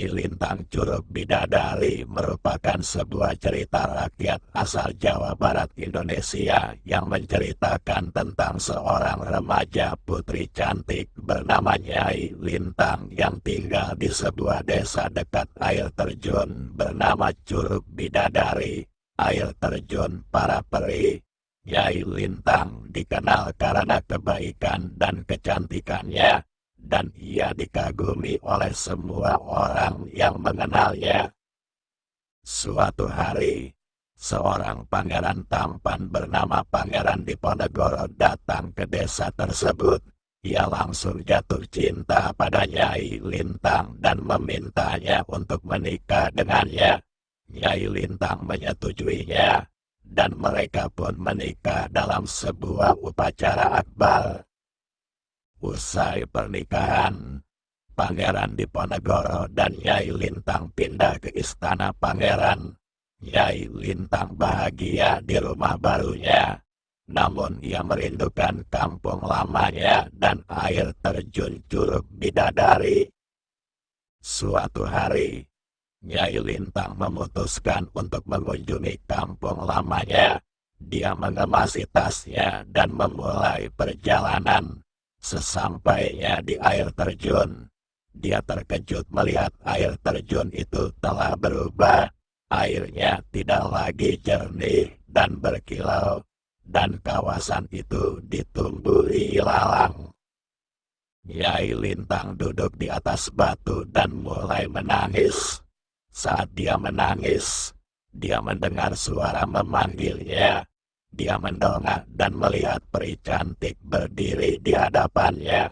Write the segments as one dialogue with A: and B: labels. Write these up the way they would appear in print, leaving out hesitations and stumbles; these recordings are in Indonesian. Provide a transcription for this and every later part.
A: Nyi Lintang Curug Bidadari merupakan sebuah cerita rakyat asal Jawa Barat Indonesia yang menceritakan tentang seorang remaja putri cantik bernama Nyai Lintang yang tinggal di sebuah desa dekat air terjun bernama Curug Bidadari, air terjun para peri. Nyai Lintang dikenal karena kebaikan dan kecantikannya, dan ia dikagumi oleh semua orang yang mengenalnya. Suatu hari, seorang pangeran tampan bernama Pangeran Diponegoro datang ke desa tersebut. Ia langsung jatuh cinta pada Nyai Lintang dan memintanya untuk menikah dengannya. Nyai Lintang menyetujuinya, dan mereka pun menikah dalam sebuah upacara akbar. Usai pernikahan, Pangeran Diponegoro dan Nyai Lintang pindah ke istana pangeran. Nyai Lintang bahagia di rumah barunya, namun ia merindukan kampung lamanya dan air terjun Curug Bidadari. Suatu hari, Nyai Lintang memutuskan untuk mengunjungi kampung lamanya. Dia mengemasi tasnya dan memulai perjalanan. Sesampainya di air terjun, dia terkejut melihat air terjun itu telah berubah. Airnya tidak lagi jernih dan berkilau, dan kawasan itu ditumbuhi ilalang. Nyai Lintang duduk di atas batu dan mulai menangis. Saat dia menangis, dia mendengar suara memanggilnya. Dia mendongak dan melihat peri cantik berdiri di hadapannya.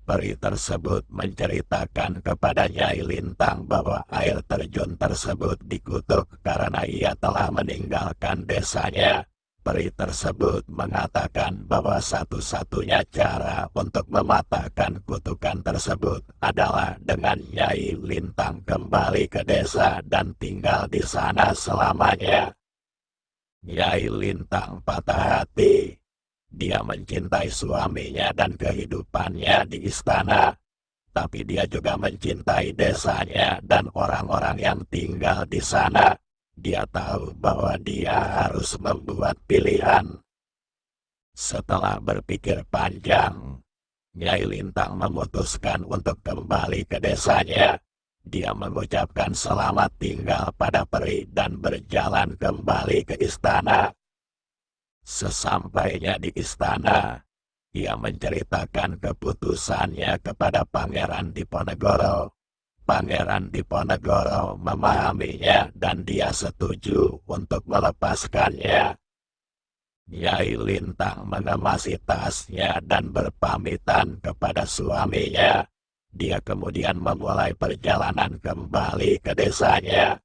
A: Peri tersebut menceritakan kepada Nyai Lintang bahwa air terjun tersebut dikutuk karena ia telah meninggalkan desanya. Peri tersebut mengatakan bahwa satu-satunya cara untuk mematahkan kutukan tersebut adalah dengan Nyai Lintang kembali ke desa dan tinggal di sana selamanya. Nyai Lintang patah hati. Dia mencintai suaminya dan kehidupannya di istana, tapi dia juga mencintai desanya dan orang-orang yang tinggal di sana. Dia tahu bahwa dia harus membuat pilihan. Setelah berpikir panjang, Nyai Lintang memutuskan untuk kembali ke desanya. Dia mengucapkan selamat tinggal pada peri dan berjalan kembali ke istana. Sesampainya di istana, ia menceritakan keputusannya kepada Pangeran Diponegoro. Pangeran Diponegoro memahaminya dan dia setuju untuk melepaskannya. Nyai Lintang mengemasi tasnya dan berpamitan kepada suaminya. Dia kemudian memulai perjalanan kembali ke desanya.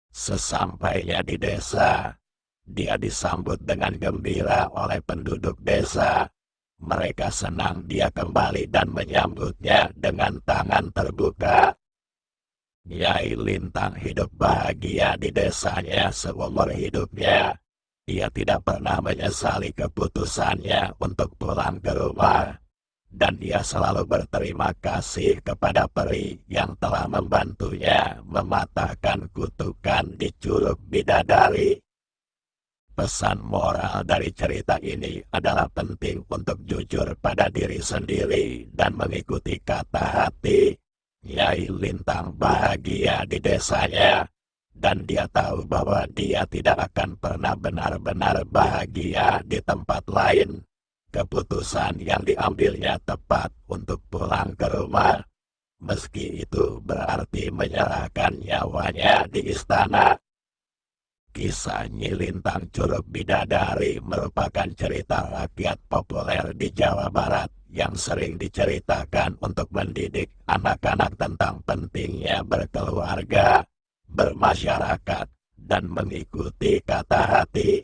A: Sesampainya di desa, dia disambut dengan gembira oleh penduduk desa. Mereka senang dia kembali dan menyambutnya dengan tangan terbuka. Nyai Lintang hidup bahagia di desanya seumur hidupnya. Ia tidak pernah menyesali keputusannya untuk pulang ke rumah. Dan dia selalu berterima kasih kepada peri yang telah membantunya mematahkan kutukan di Curug Bidadari. Pesan moral dari cerita ini adalah penting untuk jujur pada diri sendiri dan mengikuti kata hati. Nyai Lintang bahagia di desanya, dan dia tahu bahwa dia tidak akan pernah benar-benar bahagia di tempat lain. Keputusan yang diambilnya tepat untuk pulang ke rumah, meski itu berarti menyerahkan nyawanya di istana. Kisah Nyi Lintang Curug Bidadari merupakan cerita rakyat populer di Jawa Barat yang sering diceritakan untuk mendidik anak-anak tentang pentingnya berkeluarga, bermasyarakat, dan mengikuti kata hati.